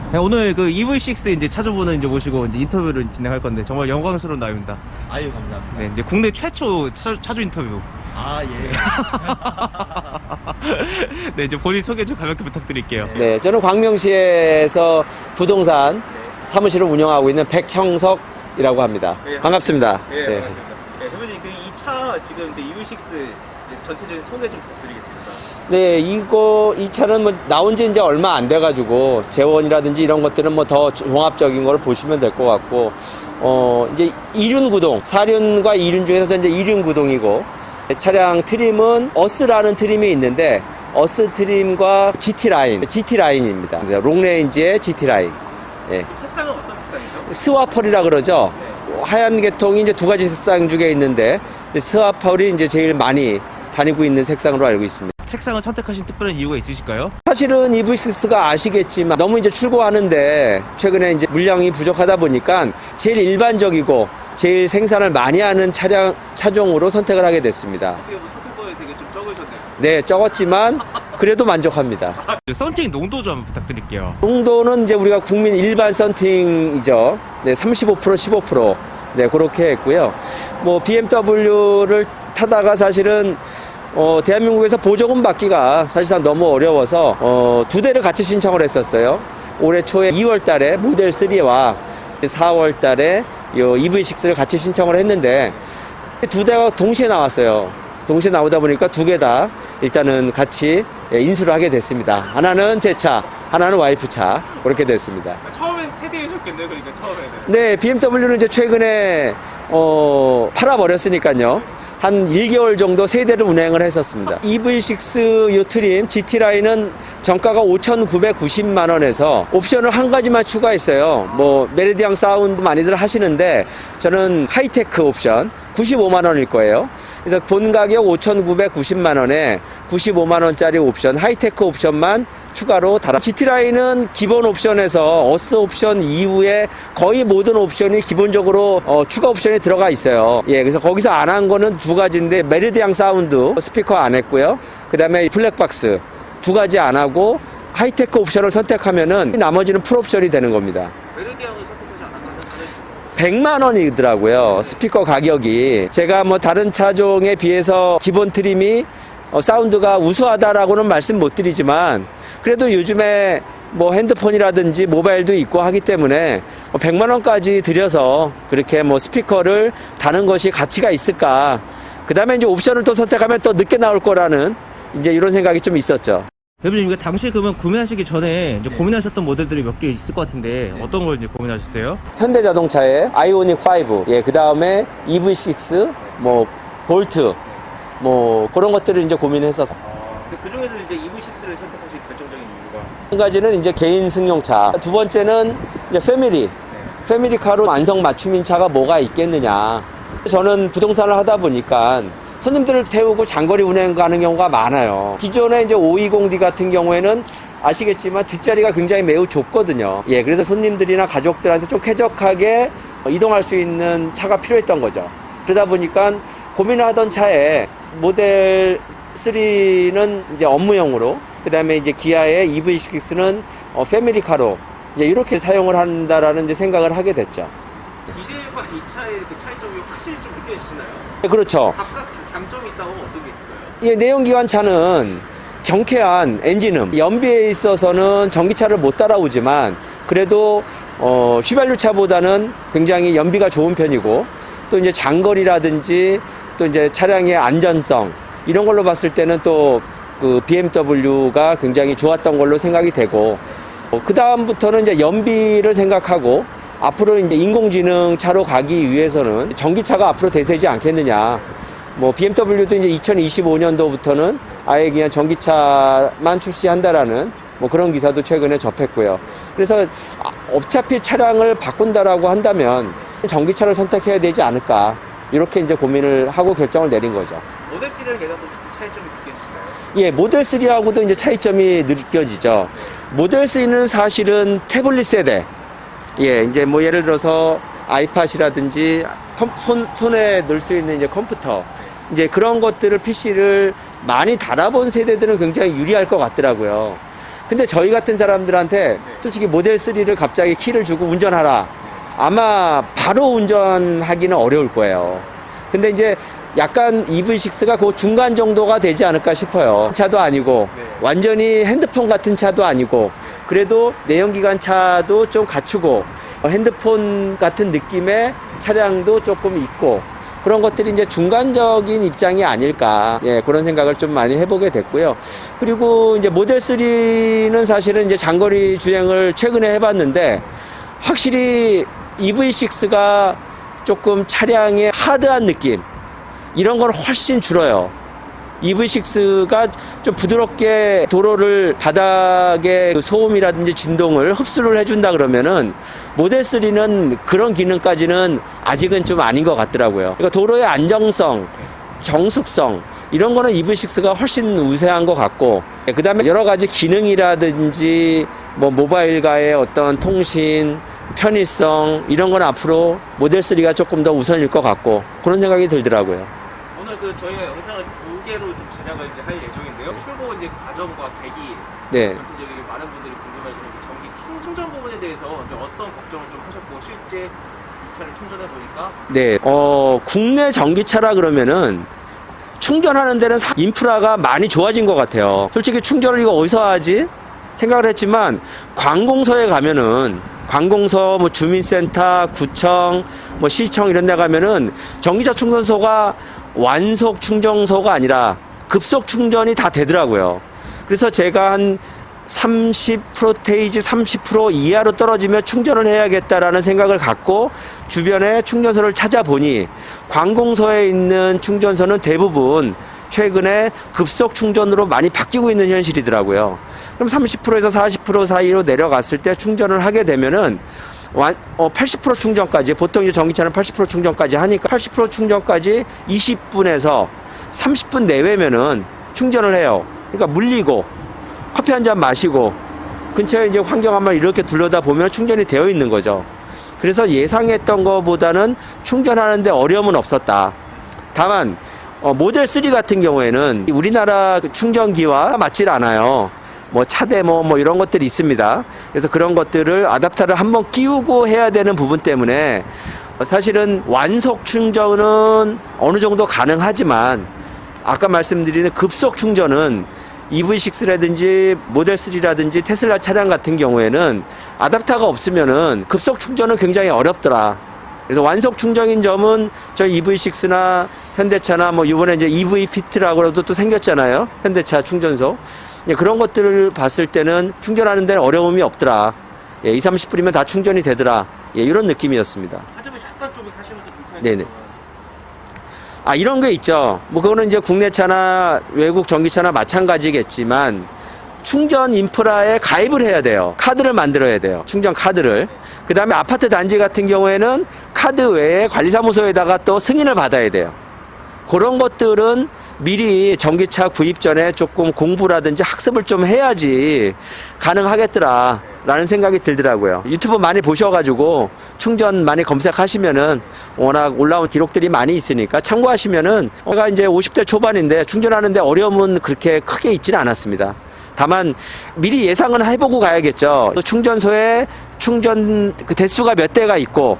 네, 오늘 그 EV6 이제 차주분을 이제 모시고 이제 인터뷰를 진행할 건데 정말 영광스러운 날입니다. 아유, 감사합니다. 네, 이제 국내 최초 차주 인터뷰. 아, 예. 네, 이제 본인 소개 좀 가볍게 부탁드릴게요. 네, 저는 광명시에서 부동산 사무실을 운영하고 있는 백형석이라고 합니다. 네, 반갑습니다. 네, 반갑습니다. 네, 대표님 그 이 차 지금 이제 EV6 전체적인 소개 좀 부탁드리겠습니다. 네, 이 차는 뭐 나온 지 이제 얼마 안 돼가지고 재원이라든지 이런 것들은 뭐 더 종합적인 걸 보시면 될 것 같고, 이제 2륜 구동, 4륜과 2륜 중에서 이제 2륜 구동이고, 차량 트림은 어스라는 트림이 있는데, 어스 트림과 GT 라인입니다. 롱레인지의 GT 라인. 예. 색상은 어떤 색상이죠? 스와펄이라 그러죠. 하얀 계통이 이제 두 가지 색상 중에 있는데, 스와펄이 이제 제일 많이 다니고 있는 색상으로 알고 있습니다. 색상을 선택하신 특별한 이유가 있으실까요? 사실은 EV6가 아시겠지만 너무 이제 출고하는데 최근에 이제 물량이 부족하다 보니까 제일 일반적이고 제일 생산을 많이 하는 차종으로 선택을 하게 됐습니다. 어떻게 보면 선택권이 되게 좀 적으셨네요. 네, 적었지만 그래도 만족합니다. 썬팅 농도 좀 부탁드릴게요. 농도는 이제 우리가 국민 일반 썬팅이죠. 네, 35%, 15%. 네, 그렇게 했고요. 뭐 BMW를 타다가 사실은 대한민국에서 보조금 받기가 사실상 너무 어려워서 두 대를 같이 신청을 했었어요. 올해 초에 2월 달에 모델 3와 4월 달에 EV6를 같이 신청을 했는데 두 대가 동시에 나왔어요. 동시에 나오다 보니까 두 개 다 일단은 같이 인수를 하게 됐습니다. 하나는 제 차, 하나는 와이프 차 그렇게 됐습니다. 처음엔 세대이셨겠네요. 그러니까 처음에는. 네, BMW는 이제 최근에 팔아버렸으니까요. 한 1개월 정도 세대를 운행을 했었습니다. EV6 요 트림 GT라인은 정가가 5,990만 원에서 옵션을 한 가지만 추가했어요. 뭐 메리디앙 사운드 많이들 하시는데 저는 하이테크 옵션 95만 원일 거예요. 그래서 본 가격 5,990만 원에 95만 원짜리 옵션, 하이테크 옵션만 추가로 달아. GT라인은 기본 옵션에서 어스 옵션 이후에 거의 모든 옵션이 기본적으로 추가 옵션이 들어가 있어요. 예, 그래서 거기서 안 한 거는 두 가지인데 메리디앙 사운드 스피커 안 했고요. 그 다음에 블랙박스 두 가지 안 하고 하이테크 옵션을 선택하면은 나머지는 풀옵션이 되는 겁니다. 메르디앙을 선택하지 않았다면 100만 원이더라고요. 스피커 가격이. 제가 뭐 다른 차종에 비해서 기본 트림이 사운드가 우수하다라고는 말씀 못 드리지만 그래도 요즘에 뭐 핸드폰이라든지 모바일도 있고 하기 때문에 100만 원까지 들여서 그렇게 뭐 스피커를 다는 것이 가치가 있을까. 그 다음에 이제 옵션을 또 선택하면 또 늦게 나올 거라는 이제 이런 생각이 좀 있었죠. 대표님, 이거 당시 그러면 구매하시기 전에 이제 고민하셨던 모델들이 몇 개 있을 것 같은데 어떤 걸 이제 고민하셨어요? 현대자동차의 아이오닉 5, 예, 그 다음에 EV6, 뭐 볼트, 뭐 그런 것들을 이제 고민했었어. 그 중에서 이제 EV6를 선택하신 결정적인 이유가 한 가지는 이제 개인 승용차, 두 번째는 이제 패밀리카로 완성 맞춤인 차가 뭐가 있겠느냐. 저는 부동산을 하다 보니까 손님들을 태우고 장거리 운행 가는 경우가 많아요. 기존에 이제 520D 같은 경우에는 아시겠지만 뒷자리가 굉장히 매우 좁거든요. 예, 그래서 손님들이나 가족들한테 좀 쾌적하게 이동할 수 있는 차가 필요했던 거죠. 그러다 보니까 고민하던 차에 모델 3는 이제 업무용으로, 그 다음에 이제 기아의 EV6는 패밀리카로 이렇게 사용을 한다라는 이제 생각을 하게 됐죠. 디젤과 이 차의 그 차이점이 확실히 좀 느껴지시나요? 네, 그렇죠. 각각 장점이 있다고 하면 어떤 게 있을까요? 예, 내연기관차는 경쾌한 엔진음, 연비에 있어서는 전기차를 못 따라오지만 그래도 휘발유차보다는 굉장히 연비가 좋은 편이고 또 이제 장거리라든지 또 이제 차량의 안전성 이런 걸로 봤을 때는 또 그 BMW가 굉장히 좋았던 걸로 생각이 되고 그 다음부터는 이제 연비를 생각하고 앞으로 이제 인공지능 차로 가기 위해서는 전기차가 앞으로 대세지 않겠느냐. 뭐 BMW도 이제 2025년도부터는 아예 그냥 전기차만 출시한다라는 뭐 그런 기사도 최근에 접했고요. 그래서 어차피 차량을 바꾼다라고 한다면 전기차를 선택해야 되지 않을까. 이렇게 이제 고민을 하고 결정을 내린 거죠. 모델 3랑 얘가 또 차이점이 느껴지시나요? 예, 모델 3하고도 이제 차이점이 느껴지죠. 모델 3는 사실은 태블릿 세대. 예, 이제 뭐 예를 들어서 아이팟이라든지 손에 넣을 수 있는 이제 컴퓨터. 이제 그런 것들을 PC를 많이 달아본 세대들은 굉장히 유리할 것 같더라고요. 근데 저희 같은 사람들한테 솔직히 모델 3를 갑자기 키를 주고 운전하라. 아마 바로 운전하기는 어려울 거예요. 근데 이제 약간 EV6가 그 중간 정도가 되지 않을까 싶어요. 차도 아니고 완전히 핸드폰 같은 차도 아니고 그래도 내연기관 차도 좀 갖추고 핸드폰 같은 느낌의 차량도 조금 있고 그런 것들이 이제 중간적인 입장이 아닐까. 예, 그런 생각을 좀 많이 해보게 됐고요. 그리고 이제 모델 3는 사실은 이제 장거리 주행을 최근에 해봤는데 확실히 EV6가 조금 차량의 하드한 느낌 이런 건 훨씬 줄어요. EV6가 좀 부드럽게 도로를 바닥의 그 소음이라든지 진동을 흡수를 해준다 그러면은 모델 3는 그런 기능까지는 아직은 좀 아닌 것 같더라고요. 그러니까 도로의 안정성, 정숙성 이런 거는 EV6가 훨씬 우세한 것 같고 그 다음에 여러 가지 기능이라든지 뭐 모바일과의 어떤 통신, 편의성 이런 건 앞으로 모델 3가 조금 더 우선일 것 같고 그런 생각이 들더라고요. 오늘 저희가 영상을 두 개로 좀 제작을 이제 할 예정인데요. 출고 이제 과정과 계기, 네. 전체적인 많은 분들이 궁금해하시는 그 전기 충전 부분에 대해서 이제 어떤 걱정을 좀 하셨고 실제 이 차를 충전해 보니까 네, 국내 전기차라 그러면은 충전하는 데는 인프라가 많이 좋아진 것 같아요. 솔직히 충전을 이거 어디서 하지? 생각을 했지만 관공서에 가면은 관공서, 뭐 주민센터, 구청, 뭐 시청 이런 데 가면은 전기차 충전소가 완속 충전소가 아니라 급속 충전이 다 되더라고요. 그래서 제가 한 30%테이지 30% 이하로 떨어지면 충전을 해야겠다라는 생각을 갖고 주변에 충전소를 찾아보니 관공서에 있는 충전소는 대부분 최근에 급속 충전으로 많이 바뀌고 있는 현실이더라고요. 그럼 30%에서 40% 사이로 내려갔을 때 충전을 하게 되면은 80% 충전까지 보통 이제 전기차는 80% 충전까지 하니까 80% 충전까지 20분에서 30분 내외면은 충전을 해요. 그러니까 물리고 커피 한 잔 마시고 근처에 이제 환경 한번 이렇게 둘러다 보면 충전이 되어 있는 거죠. 그래서 예상했던 것보다는 충전하는데 어려움은 없었다. 다만 모델 3 같은 경우에는 우리나라 충전기와 맞질 않아요. 뭐 차대모 뭐 이런 것들이 있습니다. 그래서 그런 것들을 아답터를 한번 끼우고 해야 되는 부분 때문에 사실은 완속 충전은 어느 정도 가능하지만 아까 말씀드리는 급속 충전은 EV6라든지 모델 3라든지 테슬라 차량 같은 경우에는 아답터가 없으면은 급속 충전은 굉장히 어렵더라. 그래서 완속 충전인 점은 저희 EV6나 현대차나 뭐 이번에 이제 EV피트라고도 또 생겼잖아요. 현대차 충전소. 그런 것들을 봤을 때는 충전하는 데는 어려움이 없더라. 예, 20, 30분이면 다 충전이 되더라. 예, 이런 느낌이었습니다. 하지만 약간 좀 하시면서 불편했던 네네. 이런 게 있죠. 뭐 그거는 이제 국내차나 외국 전기차나 마찬가지겠지만 충전 인프라에 가입을 해야 돼요. 카드를 만들어야 돼요. 충전 카드를. 그 다음에 아파트 단지 같은 경우에는 카드 외에 관리사무소에다가 또 승인을 받아야 돼요. 그런 것들은 미리 전기차 구입 전에 조금 공부라든지 학습을 좀 해야지 가능하겠더라 라는 생각이 들더라고요. 유튜브 많이 보셔가지고 충전 많이 검색하시면은 워낙 올라온 기록들이 많이 있으니까 참고하시면은 제가 이제 50대 초반인데 충전하는데 어려움은 그렇게 크게 있지는 않았습니다. 다만 미리 예상은 해보고 가야겠죠. 충전소에 충전 그 대수가 몇 대가 있고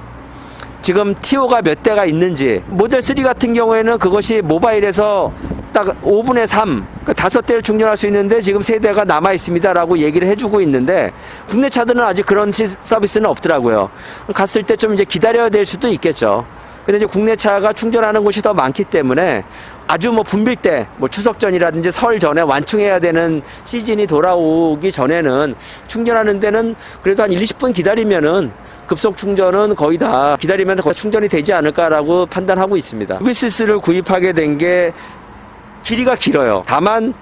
지금 TO가 몇 대가 있는지 모델 3 같은 경우에는 그것이 모바일에서 딱 5분의 3 그러니까 5대를 충전할 수 있는데 지금 3대가 남아 있습니다 라고 얘기를 해주고 있는데 국내 차들은 아직 그런 서비스는 없더라고요. 갔을 때 좀 이제 기다려야 될 수도 있겠죠. 근데 이제 국내 차가 충전하는 곳이 더 많기 때문에 아주 뭐 분빌 때, 뭐 추석 전이라든지 설 전에 완충해야 되는 시즌이 돌아오기 전에는 충전하는 데는 그래도 한 1, 20분 기다리면은 급속 충전은 거의 다 기다리면 거의 충전이 되지 않을까라고 판단하고 있습니다. EV6를 구입하게 된 게 길이가 길어요. 다만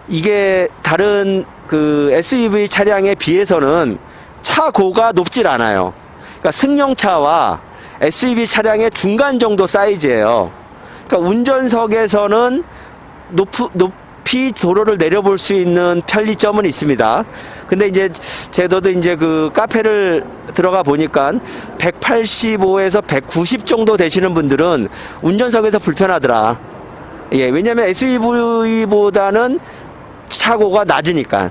이게 다른 그 SUV 차량에 비해서는 차고가 높질 않아요. 그러니까 승용차와 SUV 차량의 중간 정도 사이즈예요. 그러니까 운전석에서는 높이 도로를 내려볼 수 있는 편리점은 있습니다. 근데 이제 저도 이제 그 카페를 들어가 보니까 185에서 190 정도 되시는 분들은 운전석에서 불편하더라. 예, 왜냐면 SUV보다는 차고가 낮으니까.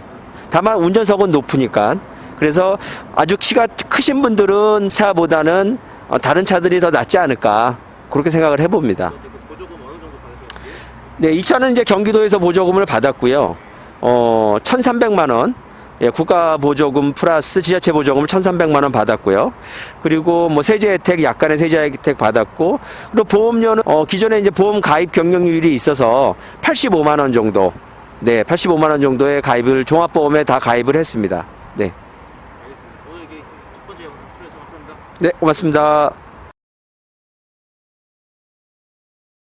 다만 운전석은 높으니까. 그래서 아주 키가 크신 분들은 차보다는 다른 차들이 더 낫지 않을까 그렇게 생각을 해봅니다. 그 보조금 어느 정도 받으셨는지? 네, 이 차는 이제 경기도에서 보조금을 받았고요. 1,300만 원. 예, 국가 보조금 플러스 지자체 보조금을 1,300만 원 받았고요. 그리고 뭐 세제 혜택, 약간의 세제 혜택 받았고, 그리고 보험료는 기존에 이제 보험 가입 경력률이 있어서 85만 원 정도, 네, 85만 원 정도의 가입을 종합보험에 다 가입을 했습니다. 네, 알겠습니다. 오늘 이게 첫 번째 영상 출연해서 감사합니다. 네, 고맙습니다.